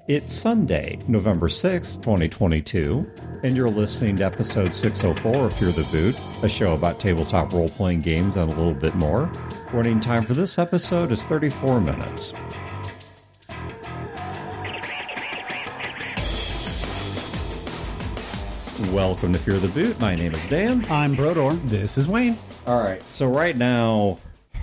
It's Sunday, November 6th, 2022, and you're listening to episode 604 of Fear the Boot, a show about tabletop role-playing games and a little bit more. Running time for this episode is 34 minutes. Welcome to Fear the Boot. My name is Dan. I'm Brodeur. This is Wayne. All right, so right now,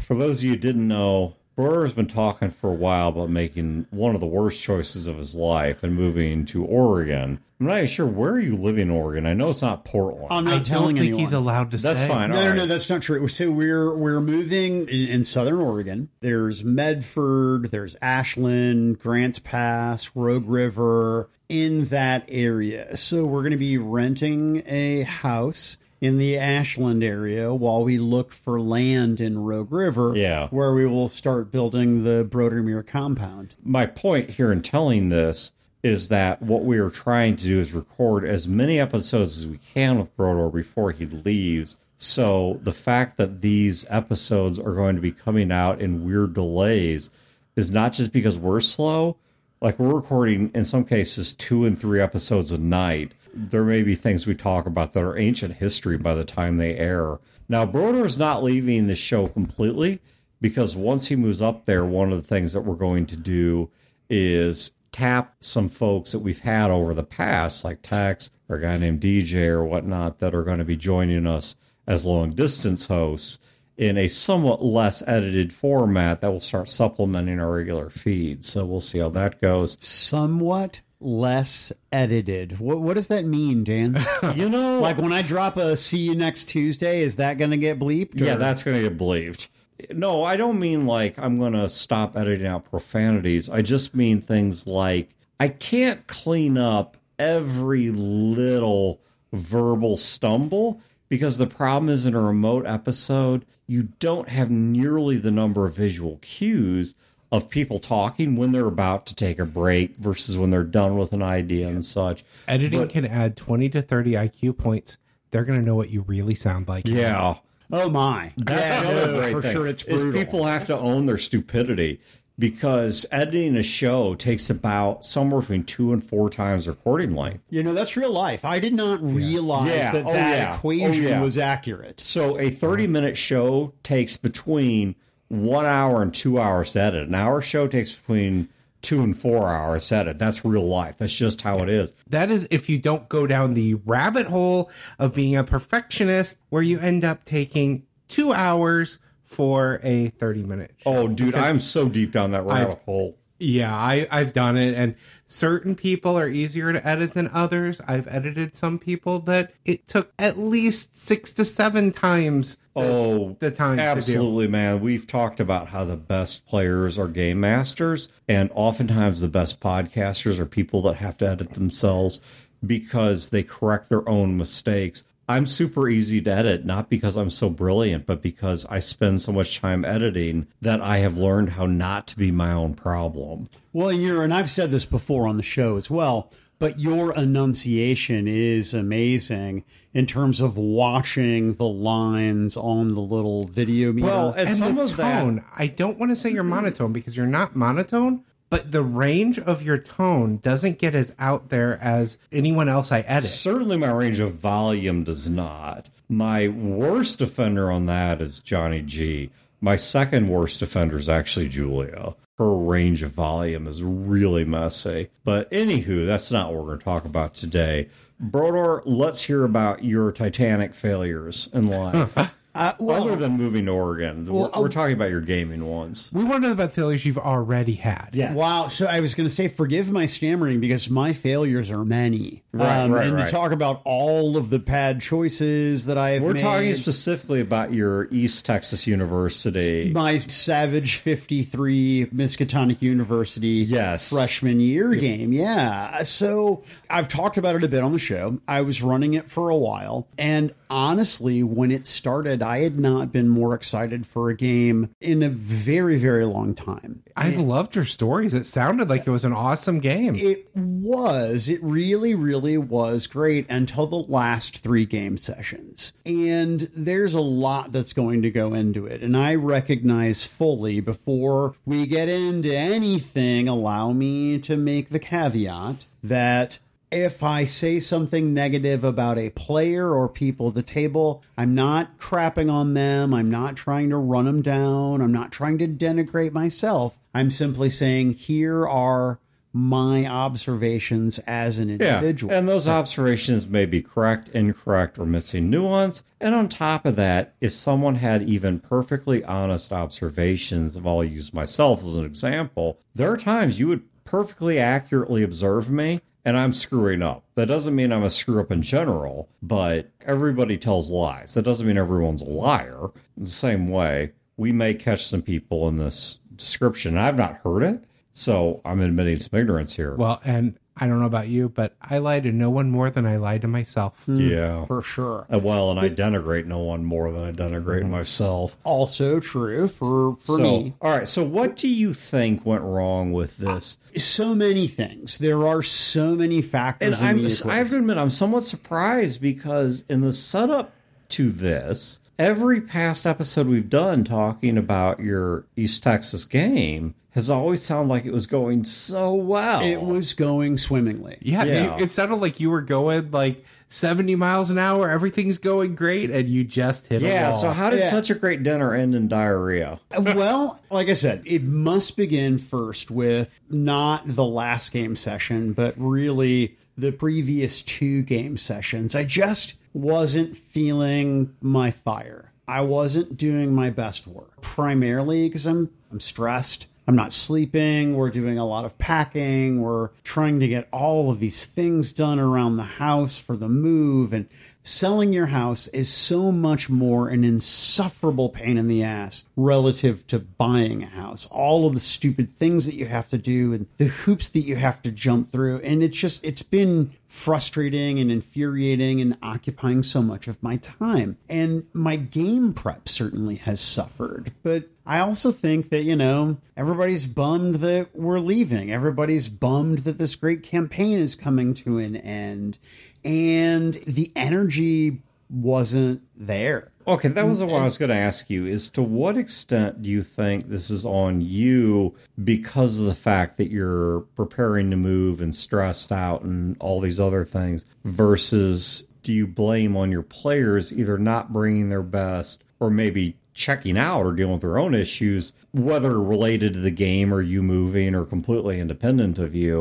for those of you who didn't know, Brodeur's been talking for a while about making one of the worst choices of his life and moving to Oregon. I'm not even sure, where are you living in Oregon? I know it's not Portland. I'm not telling anyone. He's allowed to say. That's fine. No, that's not true. So we're moving in Southern Oregon. There's Medford, there's Ashland, Grants Pass, Rogue River, in that area. So we're going to be renting a house in the Ashland area while we look for land in Rogue River, where we will start building the Brodeur compound. My point here in telling this is that what we are trying to do is record as many episodes as we can with Brodeur before he leaves. So the fact that these episodes are going to be coming out in weird delays is not just because we're slow. Like, we're recording, in some cases, 2 and 3 episodes a night. There may be things we talk about that are ancient history by the time they air. Now, Brodeur is not leaving the show completely, because once he moves up there, one of the things that we're going to do is tap some folks that we've had over the past, like Tex or a guy named DJ or whatnot, that are going to be joining us as long-distance hosts in a somewhat less edited format that will start supplementing our regular feed. So we'll see how that goes. Somewhat less edited. What does that mean, Dan? You know, like when I drop a "see you next Tuesday," is that going to get bleeped? Yeah, that's going to get bleeped. No, I don't mean like I'm going to stop editing out profanities. I just mean things like I can't clean up every little verbal stumble, because the problem is, in a remote episode, you don't have nearly the number of visual cues of people talking when they're about to take a break versus when they're done with an idea and such. Editing can add 20 to 30 IQ points. They're going to know what you really sound like. Yeah. Oh, my. That's the other great for thing. Sure, it's brutal. People have to own their stupidity, because editing a show takes about somewhere between 2 and 4 times recording length. You know, that's real life. I did not realize that equation was accurate. So a 30-minute show takes between 1 hour and 2 hours to edit. An hour show takes between 2 and 4 hours to edit. That's real life. That's just how it is. That is if you don't go down the rabbit hole of being a perfectionist, where you end up taking 2 hours for a 30-minute show. Oh, dude, I'm so deep down that rabbit hole. Yeah, I've done it, and certain people are easier to edit than others. I've edited some people that it took at least 6 to 7 times the time absolutely, to do. Man. We've talked about how the best players are game masters, and oftentimes the best podcasters are people that have to edit themselves because they correct their own mistakes. I'm super easy to edit, not because I'm so brilliant, but because I spend so much time editing that I have learned how not to be my own problem. Well, and I've said this before on the show as well, but your enunciation is amazing in terms of watching the lines on the little video meter. Well, and some the of tone, that, I don't want to say you're monotone, because you're not monotone, but the range of your tone doesn't get as out there as anyone else I edit. Certainly my range of volume does not. My worst offender on that is Johnny G. My second worst offender is actually Julia. Her range of volume is really messy. But anywho, that's not what we're going to talk about today. Brodeur, let's hear about your Titanic failures in life. Other than moving to Oregon, we're talking about your gaming ones. We want to know about failures you've already had. Yes. Wow. So I was going to say, forgive my stammering, because my failures are many. Right. To talk about all of the bad choices that I have made. We're talking specifically about your East Texas University. My Savage 53 Miskatonic University freshman year game. Yeah. So I've talked about it a bit on the show. I was running it for a while, and honestly, when it started, I had not been more excited for a game in a very, very long time. I've loved your stories. It sounded like it was an awesome game. It was. It really, really was great until the last 3 game sessions. And there's a lot that's going to go into it. And I recognize fully, before we get into anything, allow me to make the caveat that if I say something negative about a player or people at the table, I'm not crapping on them. I'm not trying to run them down. I'm not trying to denigrate myself. I'm simply saying, here are my observations as an individual. Yeah, and those observations may be correct, incorrect, or missing nuance. And on top of that, if someone had even perfectly honest observations, if I'll use myself as an example, there are times you would perfectly accurately observe me, and I'm screwing up. That doesn't mean I'm a screw up in general, but everybody tells lies. That doesn't mean everyone's a liar. In the same way, we may catch some people in this description. I've not heard it, so I'm admitting some ignorance here. Well, and I don't know about you, but I lie to no one more than I lie to myself. Yeah. For sure. Well, and I denigrate no one more than I denigrate myself. Also true for me. All right, so what do you think went wrong with this? So many things. There are so many factors And in the equation. I have to admit, I'm somewhat surprised because in the setup to this, every past episode we've done talking about your East Texas game has always sounded like it was going so well. It was going swimmingly. Yeah. It sounded like you were going like 70 miles an hour. Everything's going great, and you just hit a wall. So how did such a great dinner end in diarrhea? Well, like I said, it must begin first with not the last game session, but really the previous 2 game sessions. I just wasn't feeling my fire. I wasn't doing my best work, primarily because I'm stressed. I'm not sleeping. We're doing a lot of packing. We're trying to get all of these things done around the house for the move. And selling your house is so much more an insufferable pain in the ass relative to buying a house. All of the stupid things that you have to do and the hoops that you have to jump through. And it's been frustrating and infuriating and occupying so much of my time. And my game prep certainly has suffered. But I also think that, everybody's bummed that we're leaving. Everybody's bummed that this great campaign is coming to an end. And the energy wasn't there. Okay, that was what I was going to ask you, is to what extent do you think this is on you because of the fact that you're preparing to move and stressed out and all these other things, versus do you blame on your players either not bringing their best or maybe checking out or dealing with their own issues, whether related to the game or you moving or completely independent of you?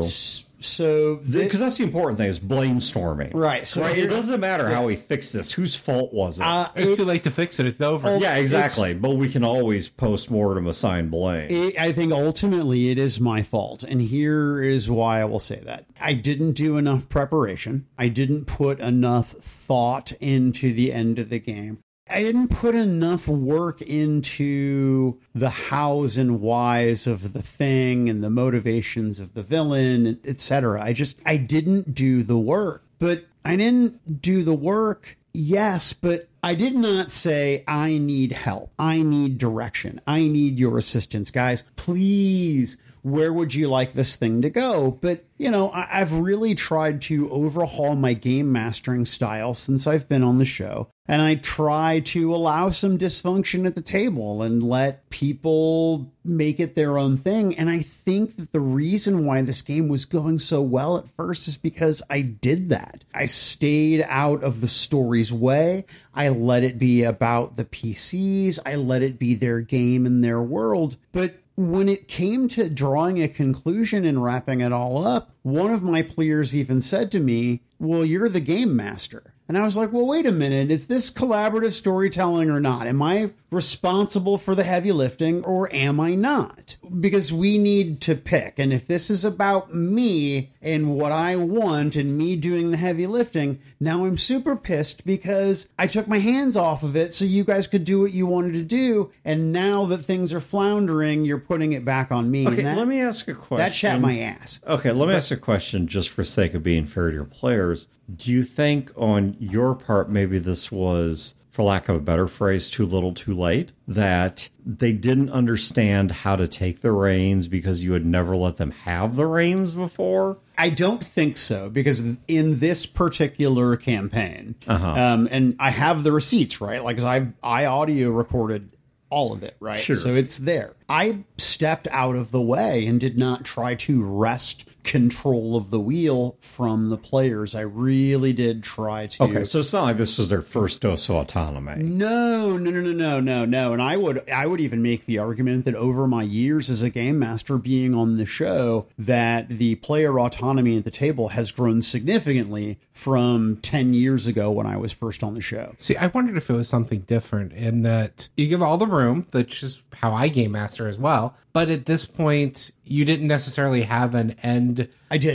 So, because that's the important thing, is blame storming. Right. So it doesn't matter how we fix this. Whose fault was it? It's too late to fix it. It's over. Yeah, exactly. But we can always post-mortem assign blame. I think ultimately it is my fault. And here is why I will say that. I didn't do enough preparation. I didn't put enough thought into the end of the game. I didn't put enough work into the hows and whys of the thing and the motivations of the villain, etc. I didn't do the work. But I didn't do the work, yes, but I did not say, I need help. I need direction. I need your assistance. Guys, please, where would you like this thing to go? But, I've really tried to overhaul my game mastering style since I've been on the show. And I try to allow some dysfunction at the table and let people make it their own thing. And I think that the reason why this game was going so well at first is because I did that. I stayed out of the story's way. I let it be about the PCs. I let it be their game and their world. But when it came to drawing a conclusion and wrapping it all up, one of my players even said to me, well, you're the game master. And I was like, well, wait a minute. Is this collaborative storytelling or not? Am I responsible for the heavy lifting or am I not? Because we need to pick. And if this is about me and what I want and me doing the heavy lifting, now I'm super pissed because I took my hands off of it so you guys could do what you wanted to do. And now that things are floundering, you're putting it back on me. Okay, let me ask a question. That shat my ass. Okay, let me ask a question just for sake of being fair to your players. Do you think on your part, maybe this was, for lack of a better phrase, too little too late? That they didn't understand how to take the reins because you had never let them have the reins before? I don't think so, because in this particular campaign, and I have the receipts, right? Like, 'cause I audio recorded all of it, right? Sure. So it's there. I stepped out of the way and did not try to wrest control of the wheel from the players. I really did try to. Okay, so it's not like this was their first dose of autonomy. No. And I would even make the argument that over my years as a game master being on the show, that the player autonomy at the table has grown significantly from 10 years ago when I was first on the show. See, I wondered if it was something different in that you give all the room, that's just how I game master as well. But at this point, you didn't necessarily have an end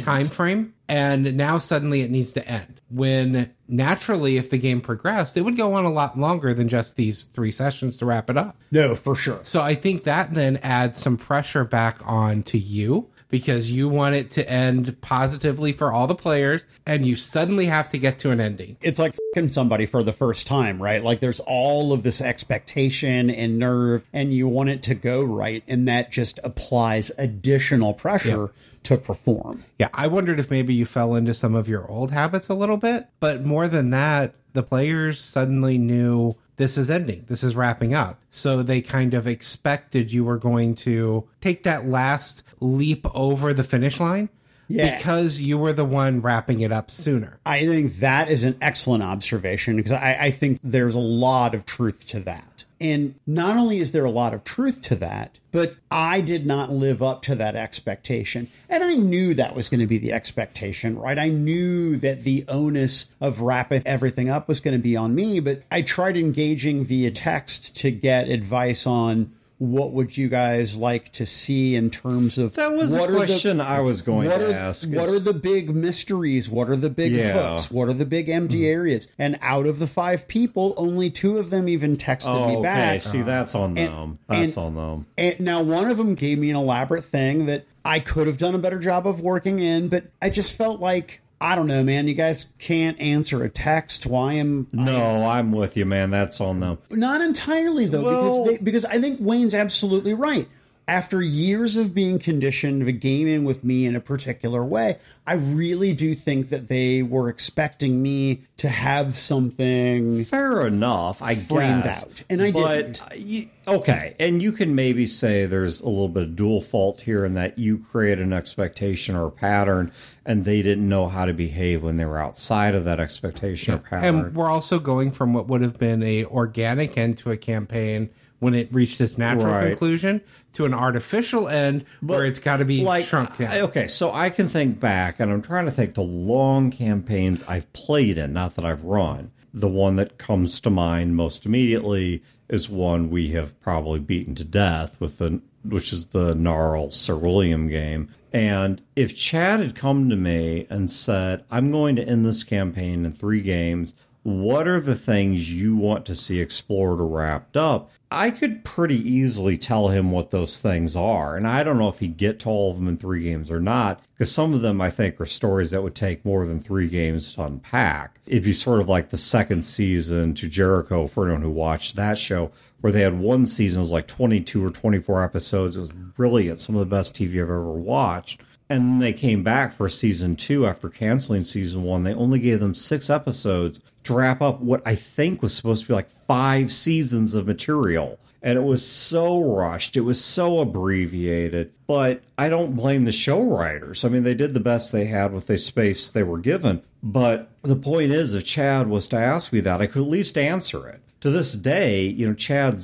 time frame. And now suddenly it needs to end. When naturally, if the game progressed, it would go on a lot longer than just these 3 sessions to wrap it up. No, for sure. So I think that then adds some pressure back on to you, because you want it to end positively for all the players, and you suddenly have to get to an ending. It's like f***ing somebody for the first time, right? Like, there's all of this expectation and nerve, and you want it to go right, and that just applies additional pressure to perform. Yeah, I wondered if maybe you fell into some of your old habits a little bit, but more than that, the players suddenly knew this is ending, this is wrapping up. So they kind of expected you were going to take that last leap over the finish line because you were the one wrapping it up sooner. I think that is an excellent observation, because I think there's a lot of truth to that. And not only is there a lot of truth to that, but I did not live up to that expectation. And I knew that was going to be the expectation, right? I knew that the onus of wrapping everything up was going to be on me, but I tried engaging via text to get advice on what would you guys like to see in terms of... That was a question I was going to ask. What are the big mysteries? What are the big hooks? What are the big empty areas? And out of the 5 people, only 2 of them even texted me back. Okay, see, that's on them. That's on them. And now, one of them gave me an elaborate thing that I could have done a better job of working in, but I just felt like, I don't know, man. You guys can't answer a text. I'm with you, man. That's on them. Not entirely, though, because I think Wayne's absolutely right. After years of being conditioned to gaming with me in a particular way, I really do think that they were expecting me to have something fair enough, I framed guess. out, and I didn't. Okay, and you can maybe say there's a little bit of dual fault here in that you create an expectation or a pattern, and they didn't know how to behave when they were outside of that expectation or pattern. And we're also going from what would have been a organic end to a campaign when it reached its natural conclusion to an artificial end where it's got to be shrunk down. Okay, so I can think back, and I'm trying to think the long campaigns I've played in, not that I've run. The one that comes to mind most immediately is one we have probably beaten to death, which is the Gnarl Sir William game. And if Chad had come to me and said, I'm going to end this campaign in 3 games, what are the things you want to see explored or wrapped up? I could pretty easily tell him what those things are. And I don't know if he'd get to all of them in 3 games or not, because some of them I think are stories that would take more than 3 games to unpack. It'd be sort of like the second season to Jericho, for anyone who watched that show, where they had one season, it was like 22 or 24 episodes. It was brilliant, some of the best TV I've ever watched. And then they came back for season 2 after canceling season 1. They only gave them 6 episodes to wrap up what I think was supposed to be like 5 seasons of material. And it was so rushed. It was so abbreviated. But I don't blame the show writers. I mean, they did the best they had with the space they were given. But the point is, if Chad was to ask me that, I could at least answer it. To this day, Chad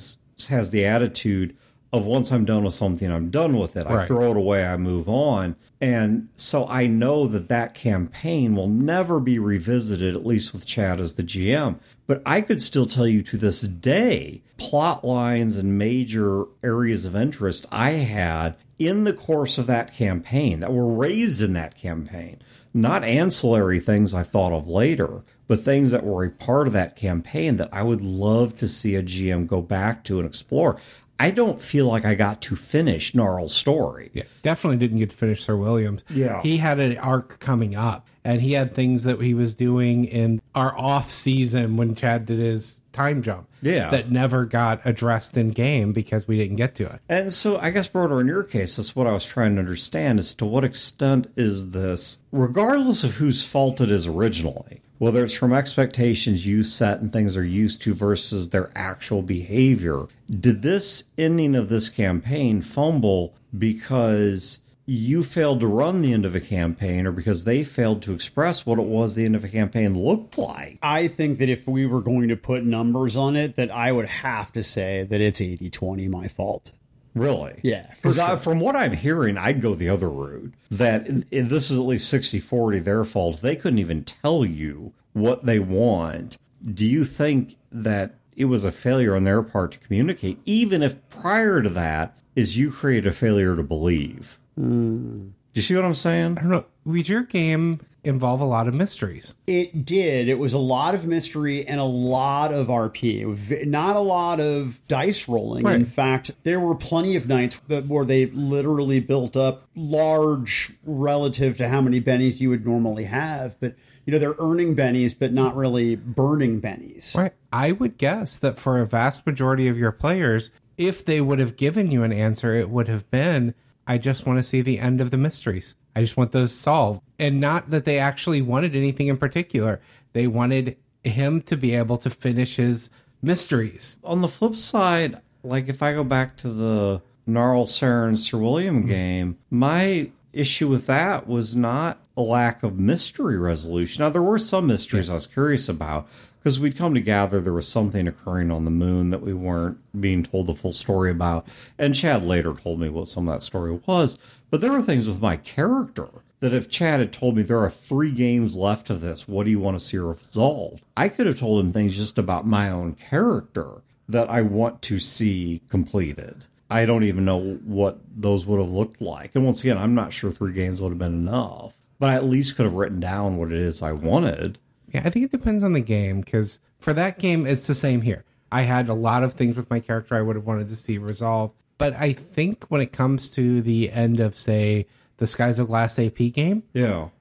has the attitude of once I'm done with something, I'm done with it. I throw it away, I move on. And so I know that campaign will never be revisited, at least with Chad as the GM. But I could still tell you to this day, plot lines and major areas of interest I had in the course of that campaign that were raised in that campaign. Not ancillary things I thought of later, but things that were a part of that campaign that I would love to see a GM go back to and explore. I don't feel like I got to finish Gnarl's story. Yeah, definitely didn't get to finish Sir William's. Yeah. He had an arc coming up. And he had things that he was doing in our off season when Chad did his time jump. Yeah. That never got addressed in game because we didn't get to it. And so I guess, Brodeur, in your case, that's what I was trying to understand is to what extent is this, regardless of whose fault it is originally, whether it's from expectations you set and things they're used to versus their actual behavior, did this ending of this campaign fumble because you failed to run the end of a campaign or because they failed to express what it was the end of a campaign looked like? I think that if we were going to put numbers on it, that I would have to say that it's 80-20 my fault. Really? Yeah. Because from what I'm hearing, I'd go the other route. That this is at least 60-40 their fault. They couldn't even tell you what they want. Do you think that it was a failure on their part to communicate, even if prior to that is you create a failure to believe? Do you see what I'm saying? I don't know. Did your game involve a lot of mysteries? It did. It was a lot of mystery and a lot of RP. It was not a lot of dice rolling. Right. In fact, there were plenty of nights where they literally built up large relative to how many bennies you would normally have. But, they're earning bennies, but not really burning bennies. Right. I would guess that for a vast majority of your players, if they would have given you an answer, it would have been, I just want to see the end of the mysteries. I just want those solved. And not that they actually wanted anything in particular. They wanted him to be able to finish his mysteries. On the flip side, like if I go back to the Gnarl Saren Sir William game, my issue with that was not a lack of mystery resolution. Now, there were some mysteries I was curious about, because we'd come to gather there was something occurring on the moon that we weren't being told the full story about. And Chad later told me what some of that story was. But there were things with my character that if Chad had told me there are 3 games left of this, what do you want to see resolved? I could have told him things just about my own character that I want to see completed. I don't even know what those would have looked like. And once again, I'm not sure 3 games would have been enough. But I at least could have written down what it is I wanted. Yeah, I think it depends on the game, because for that game, it's the same here. I had a lot of things with my character I would have wanted to see resolved. But I think when it comes to the end of, say, the Skies of Glass AP game,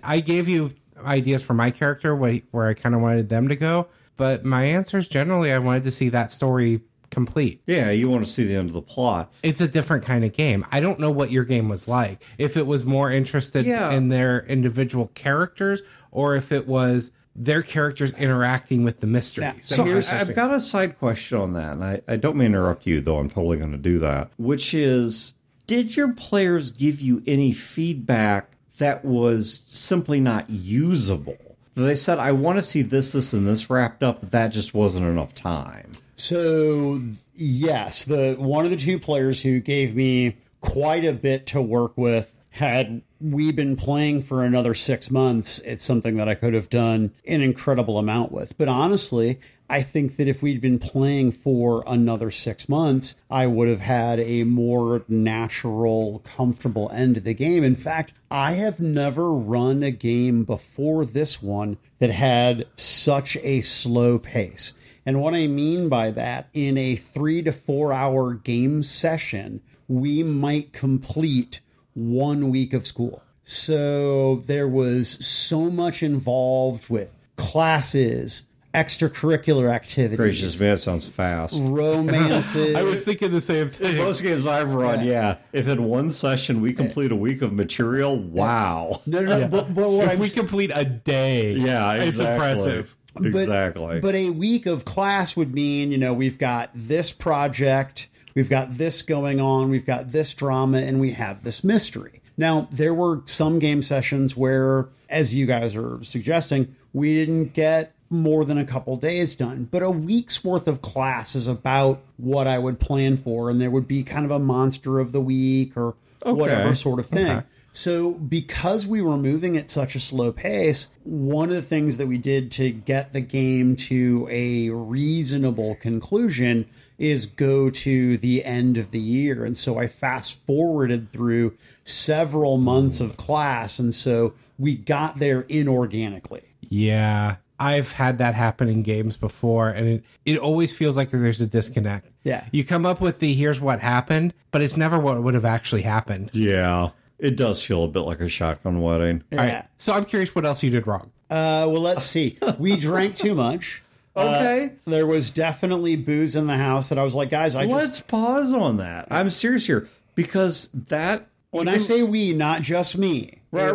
I gave you ideas for my character where I kind of wanted them to go. But my answers, generally, I wanted to see that story complete. Yeah, you want to see the end of the plot. It's a different kind of game. I don't know what your game was like. If it was more interested in their individual characters, or if it was their characters interacting with the mysteries. So I've got a side question on that, and I don't mean to interrupt you, though I'm totally going to do that, which is, did your players give you any feedback that was simply not usable? They said, I want to see this, this, and this wrapped up, but that just wasn't enough time. So, yes, one of the 2 players who gave me quite a bit to work with, had we been playing for another 6 months, it's something that I could have done an incredible amount with. But honestly, I think that if we'd been playing for another 6 months, I would have had a more natural, comfortable end to the game. In fact, I have never run a game before this one that had such a slow pace. And what I mean by that, in a 3 to 4 hour game session, we might complete 1 week of school. So there was so much involved with classes, extracurricular activities. Gracious, man, that sounds fast. Romances. I was thinking the same thing. Most games I've run, if in one session we complete a week of material, wow. No. But what if we complete a day, exactly. It's impressive. Exactly. But a week of class would mean, we've got this project, we've got this going on, we've got this drama, and we have this mystery. Now, there were some game sessions where, as you guys are suggesting, we didn't get more than a couple days done. But a week's worth of class is about what I would plan for, and there would be kind of a monster of the week or whatever sort of thing. Okay. So because we were moving at such a slow pace, one of the things that we did to get the game to a reasonable conclusion is go to the end of the year. And so I fast forwarded through several months of class. And so we got there inorganically. Yeah, I've had that happen in games before, and it always feels like there's a disconnect. Yeah. You come up with here's what happened, but it's never what would have actually happened. Yeah. It does feel a bit like a shotgun wedding. Yeah. All right. So I'm curious what else you did wrong. Well, let's see. We drank too much. Okay. There was definitely booze in the house that I was like, guys, let's pause on that. I'm serious here because that. When I say we, not just me. Right.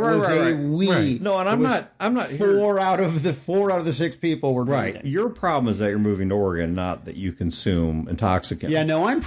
We. Right. No, and I'm not. 4 out of the 6 people were drinking. Right. Your problem is that you're moving to Oregon, not that you consume intoxicants. Yeah. No, I'm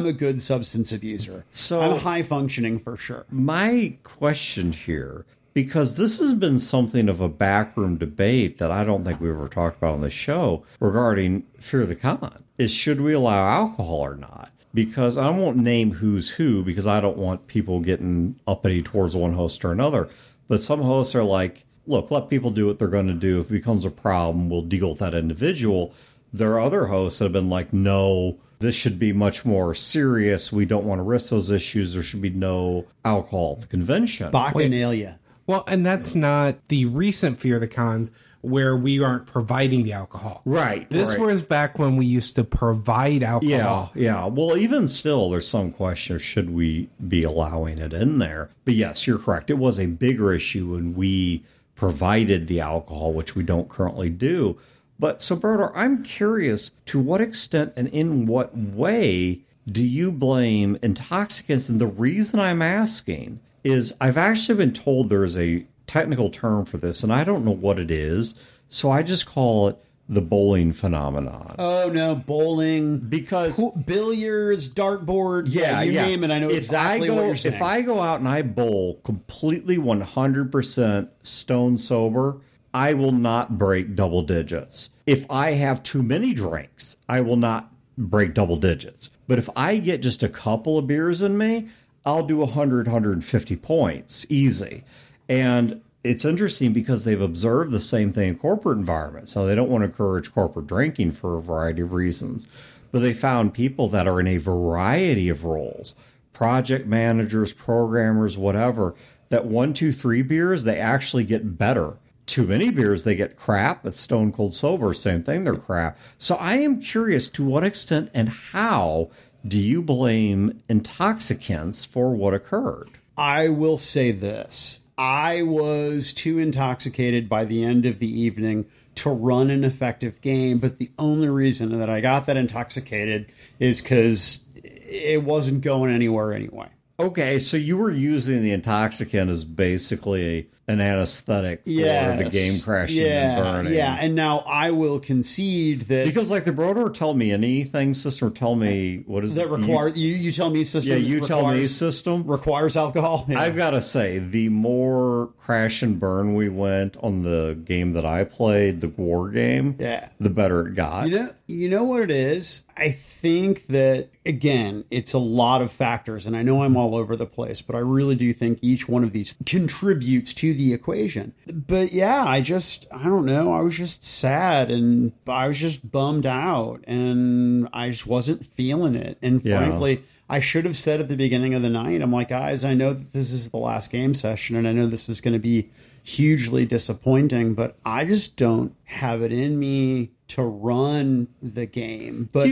a good substance abuser. So I'm high functioning for sure. My question here, because this has been something of a backroom debate that I don't think we've ever talked about on the show regarding Fear the Con, is should we allow alcohol or not? Because I won't name who's who because I don't want people getting uppity towards one host or another. But some hosts are like, look, let people do what they're going to do. If it becomes a problem, we'll deal with that individual. There are other hosts that have been like, no, this should be much more serious. We don't want to risk those issues. There should be no alcohol at the convention. Bacchanalia. Well, and that's not the recent Fear the Cons where we aren't providing the alcohol. Right. This was back when we used to provide alcohol. Yeah. Well, even still, there's some question of should we be allowing it in there. But yes, you're correct. It was a bigger issue when we provided the alcohol, which we don't currently do. But so, Brodeur, I'm curious, to what extent and in what way do you blame intoxicants? And the reason I'm asking is I've actually been told there's a technical term for this, and I don't know what it is, so I just call it the bowling phenomenon. Oh, no, bowling. Because billiards, dartboard, you name it, I know exactly what you're saying. If I go out and I bowl completely 100% stone sober, I will not break double digits. If I have too many drinks, I will not break double digits. But if I get just a couple of beers in me, I'll do 100, 150 points, easy. And it's interesting because they've observed the same thing in corporate environments. So they don't want to encourage corporate drinking for a variety of reasons. But they found people that are in a variety of roles, project managers, programmers, whatever, that 1, 2, 3 beers, they actually get better. Too many beers, they get crap. It's stone cold sober, same thing, they're crap. So I am curious, to what extent and how do you blame intoxicants for what occurred? I will say this. I was too intoxicated by the end of the evening to run an effective game, but the only reason that I got that intoxicated is because it wasn't going anywhere anyway. Okay, so you were using the intoxicant as basically an anesthetic for the game crashing and burning. Yeah, and now I will concede that... Because like the Brodeur tell me anything system, tell me, what is that it? Require, you tell me system. Yeah, you tell me system. Requires alcohol. Yeah. I've got to say, the more crash and burn we went on the game that I played, the war game, the better it got. You know what it is? I think that, again, it's a lot of factors, and I know I'm all over the place, but I really do think each one of these contributes to the equation. But yeah, I don't know. I was just sad, and I was just bummed out, and I just wasn't feeling it. And frankly, I should have said at the beginning of the night, I'm like, guys, I know that this is the last game session, and I know this is going to be hugely disappointing, but I just don't have it in me to run the game. But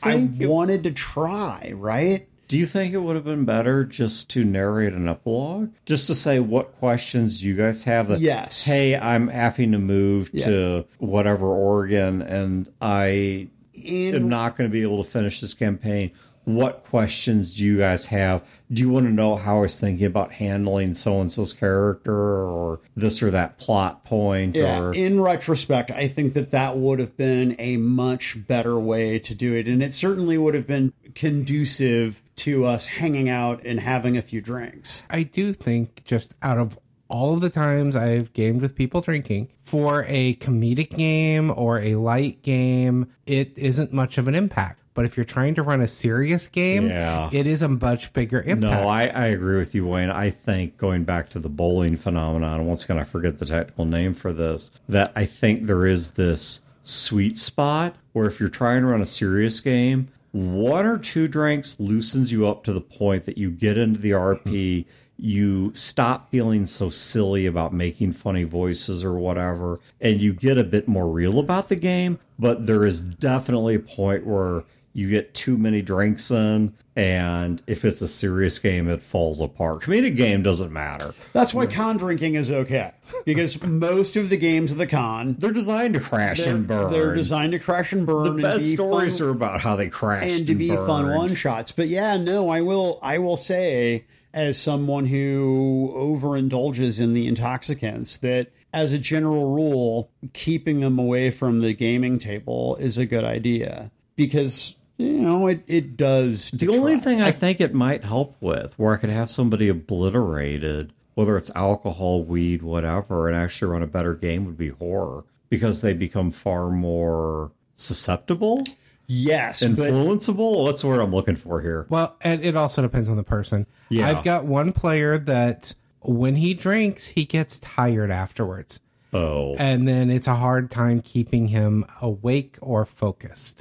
I wanted to try, right? Do you think it would have been better just to narrate an epilogue? Just to say what questions you guys have? Yes. Hey, I'm having to move to whatever Oregon, and I am not going to be able to finish this campaign. What questions do you guys have? Do you want to know how I was thinking about handling so-and-so's character or this or that plot point? Yeah, in retrospect, I think that would have been a much better way to do it. And it certainly would have been conducive to us hanging out and having a few drinks. I do think, just out of all of the times I've gamed with people drinking, for a comedic game or a light game, it isn't much of an impact. But if you're trying to run a serious game, it is a much bigger impact. No, I agree with you, Wayne. I think, going back to the bowling phenomenon, once again, I forget the technical name for this, that I think there is this sweet spot where if you're trying to run a serious game, 1 or 2 drinks loosens you up to the point that you get into the RP, you stop feeling so silly about making funny voices or whatever, and you get a bit more real about the game. But there is definitely a point where you get too many drinks in, and if it's a serious game, it falls apart. Comedic game doesn't matter. That's why con drinking is okay. Because most of the games of the con... They're designed to crash and burn. They're designed to crash and burn. The best stories are about how they crash and to be fun one-shots. But yeah, no, I will say, as someone who overindulges in the intoxicants, that as a general rule, keeping them away from the gaming table is a good idea. Because... it does. The only thing I think it might help with, where I could have somebody obliterated, whether it's alcohol, weed, whatever, and actually run a better game, would be horror. Because they become far more susceptible? Yes. Influenceable? That's what I'm looking for here. Well, and it also depends on the person. Yeah. I've got one player that when he drinks, he gets tired afterwards. Oh. And then it's a hard time keeping him awake or focused.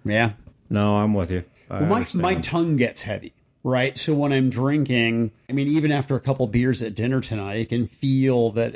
Yeah. No, I'm with you. Well, my tongue gets heavy, right? So when I'm drinking, I mean, even after a couple beers at dinner tonight, I can feel that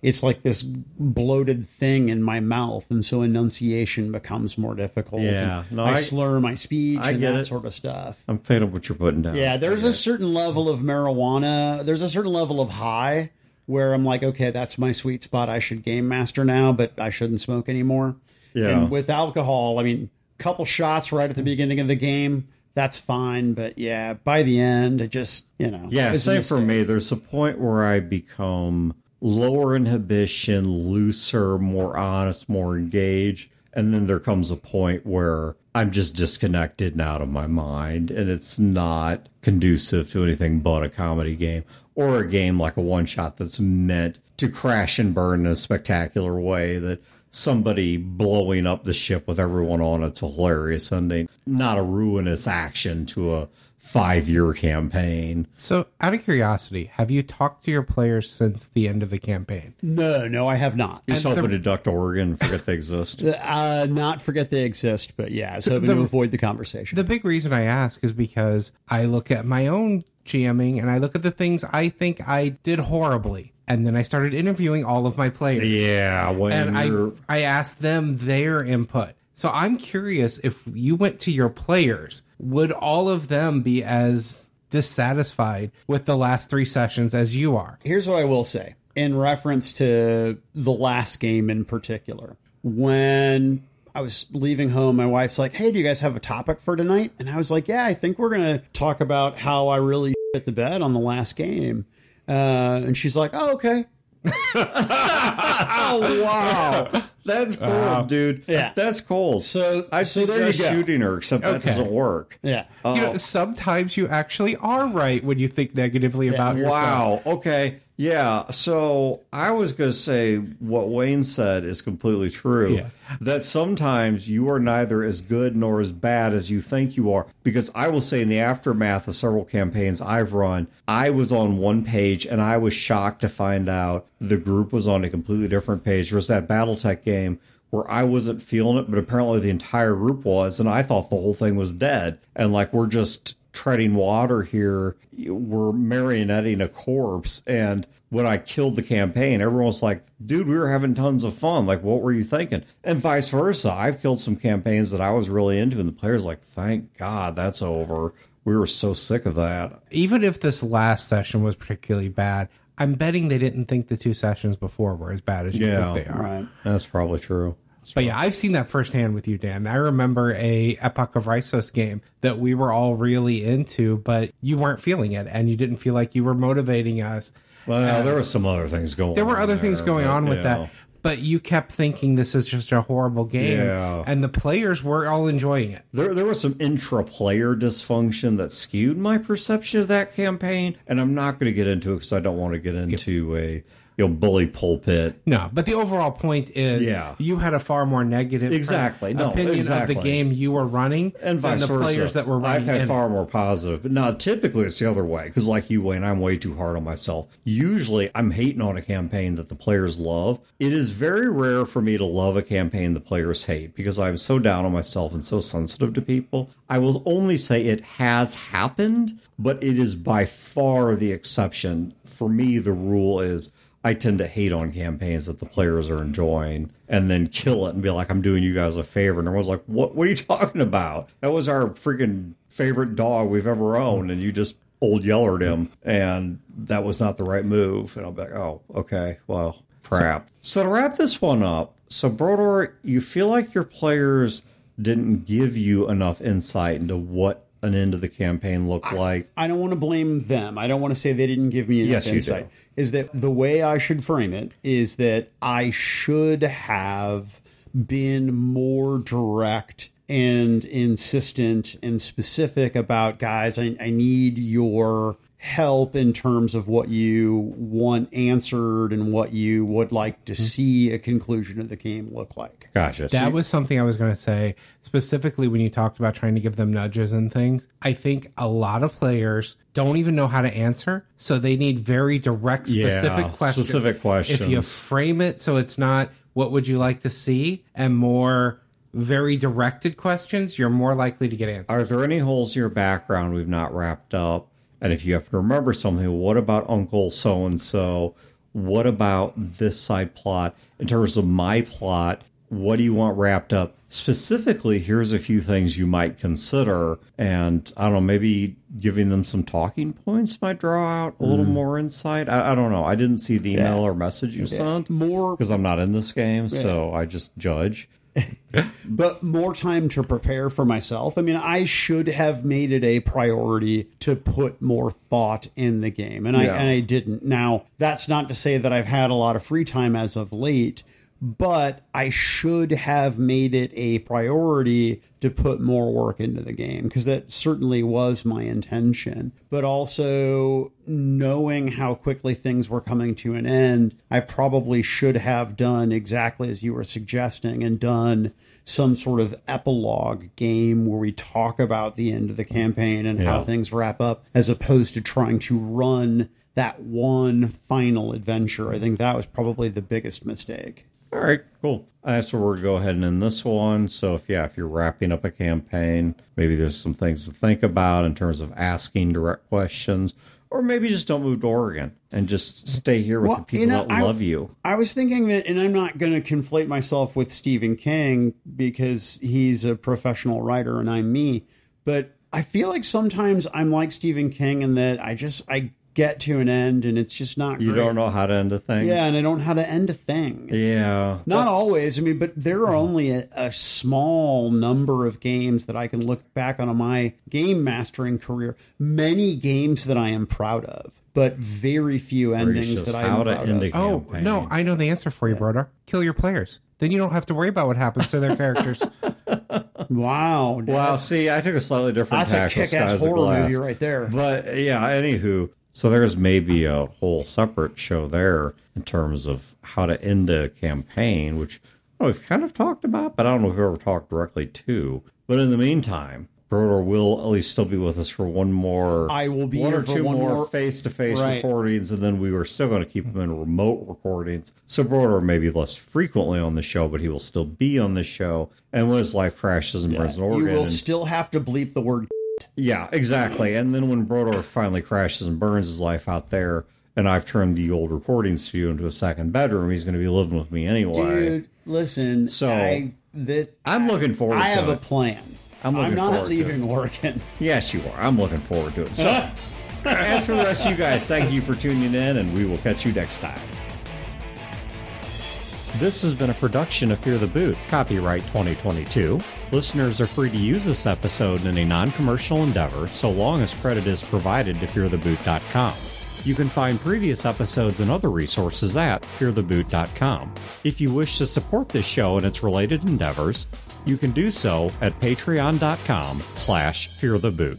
it's like this bloated thing in my mouth. And so enunciation becomes more difficult. Yeah. No, I slur my speech and that sort of stuff. I'm picking up what you're putting down. Yeah, there's a certain level of marijuana. There's a certain level of high where I'm like, okay, that's my sweet spot. I should game master now, but I shouldn't smoke anymore. Yeah. And with alcohol, I mean... couple shots right at the beginning of the game, that's fine. But yeah, by the end, it just, Yeah, same for me. There's a point where I become lower inhibition, looser, more honest, more engaged. And then there comes a point where I'm just disconnected and out of my mind. And it's not conducive to anything but a comedy game or a game like a one-shot that's meant to crash and burn in a spectacular way that... somebody blowing up the ship with everyone on it's a hilarious ending, not a ruinous action to a 5-year campaign. So, out of curiosity, have you talked to your players since the end of the campaign? No, I have not. Just hoping to deduct Oregon and forget they exist. Not forget they exist, but yeah, I was hoping to avoid the conversation. The big reason I ask is because I look at my own GMing and I look at the things I think I did horribly. And then I started interviewing all of my players. Yeah. I asked them their input. So I'm curious, if you went to your players, would all of them be as dissatisfied with the last 3 sessions as you are? Here's what I will say in reference to the last game in particular. When I was leaving home, my wife's like, hey, do you guys have a topic for tonight? And I was like, yeah, I think we're going to talk about how I really shit the bed on the last game. And she's like, oh, okay. Oh, wow. That's cool, dude. Yeah. That's cool. So I suggest shooting her, except that doesn't work. Yeah. Sometimes you actually are right when you think negatively about yourself. Wow. Okay. Yeah. So I was going to say what Wayne said is completely true. Yeah. That sometimes you are neither as good nor as bad as you think you are. Because I will say in the aftermath of several campaigns I've run, I was on one page and I was shocked to find out the group was on a completely different page. There was that Battletech game where I wasn't feeling it, but apparently the entire group was, and I thought the whole thing was dead. And like, we're just treading water here. We're marionetting a corpse. And when I killed the campaign, everyone was like, dude, we were having tons of fun. Like, what were you thinking? And vice versa. I've killed some campaigns that I was really into, and the players like, thank God that's over. We were so sick of that. Even if this last session was particularly bad, I'm betting they didn't think the 2 sessions before were as bad as you think they are. Right. That's probably true. But yeah, I've seen that firsthand with you, Dan. I remember a Epoch of Rhisos game that we were all really into, but you weren't feeling it, and you didn't feel like you were motivating us. Well, there were some other things going on. There were other things going on with that, but you kept thinking this is just a horrible game, and the players were all enjoying it. There was some intra-player dysfunction that skewed my perception of that campaign, and I'm not going to get into it because I don't want to get into a bully pulpit. No, but the overall point is you had a far more negative opinion of the game you were running and vice than the versa. Players that were running. I've had far more positive. But now, typically it's the other way, because like you, Wayne, I'm way too hard on myself. Usually I'm hating on a campaign that the players love. It is very rare for me to love a campaign the players hate, because I'm so down on myself and so sensitive to people. I will only say it has happened, but it is by far the exception. For me, the rule is I tend to hate on campaigns that the players are enjoying and then kill it and be like, I'm doing you guys a favor. And everyone's like, what are you talking about? That was our freaking favorite dog we've ever owned, and you just old yellered him, and that was not the right move. And I'll be like, oh, okay, well, crap. So to wrap this one up, so Brodeur, you feel like your players didn't give you enough insight into what an end of the campaign looked like. I don't want to blame them. I don't want to say they didn't give me enough insight. Is that the way I should frame it is that I should have been more direct and insistent and specific about, guys, I need your help in terms of what you want answered and what you would like to see a conclusion of the game look like. Gotcha. That was something I was going to say, specifically when you talked about trying to give them nudges and things. I think a lot of players don't even know how to answer, so they need very direct, specific questions. Specific questions. If you frame it so it's not, what would you like to see, and more very directed questions, you're more likely to get answers. Are there any holes in your background we've not wrapped up? And if you have to remember something, what about Uncle so-and-so? What about this side plot? In terms of my plot, what do you want wrapped up? Specifically, here's a few things you might consider. And I don't know, maybe giving them some talking points might draw out a little more insight. I don't know. I didn't see the email or message you sent because I'm not in this game, so I just judge. But more time to prepare for myself. I mean, I should have made it a priority to put more thought in the game, and I didn't. Now, that's not to say that I've had a lot of free time as of late, but I should have made it a priority to put more work into the game, because that certainly was my intention. But also, knowing how quickly things were coming to an end, I probably should have done exactly as you were suggesting and done some sort of epilogue game where we talk about the end of the campaign and how things wrap up, as opposed to trying to run that one final adventure. I think that was probably the biggest mistake. All right, cool. That's where we're going to go ahead and end this one. So if you're wrapping up a campaign, maybe there's some things to think about in terms of asking direct questions, or maybe just don't move to Oregon and just stay here with the people that love you. I was thinking that, and I'm not going to conflate myself with Stephen King because he's a professional writer and I'm me, but I feel like sometimes I'm like Stephen King in that I get to an end and it's just not great. You don't know how to end a thing? Yeah, and I don't know how to end a thing. Yeah. Not always. I mean, but there are only a small number of games that I can look back on my game mastering career. Many games that I am proud of, but very few endings that I'm proud of. Oh, no, I know the answer for you, Brodeur. Kill your players. Then you don't have to worry about what happens to their characters. Wow. Well, see, I took a slightly different tack. That's a kick-ass horror movie right there. But, yeah, anywho... So there's maybe a whole separate show there in terms of how to end a campaign, which we've kind of talked about, but I don't know if we've ever talked directly to. But in the meantime, Brodeur will at least still be with us for one more. I will be one here or for two one more face-to-face recordings, and then we were still going to keep him in remote recordings. So Brodeur may be less frequently on the show, but he will still be on the show. And when his life crashes and burns in Oregon, you will still have to bleep the word. Yeah, exactly. And then when Brodeur finally crashes and burns his life out there, and I've turned the old recording studio into a second bedroom, he's going to be living with me anyway. Dude, listen. So I'm looking forward to it. I have a plan. I'm not leaving Oregon. Yes, you are. I'm looking forward to it. So as for the rest of you guys, thank you for tuning in, and we will catch you next time. This has been a production of Fear the Boot, copyright 2022. Listeners are free to use this episode in a non-commercial endeavor, so long as credit is provided to feartheboot.com. You can find previous episodes and other resources at feartheboot.com. If you wish to support this show and its related endeavors, you can do so at patreon.com/feartheboot.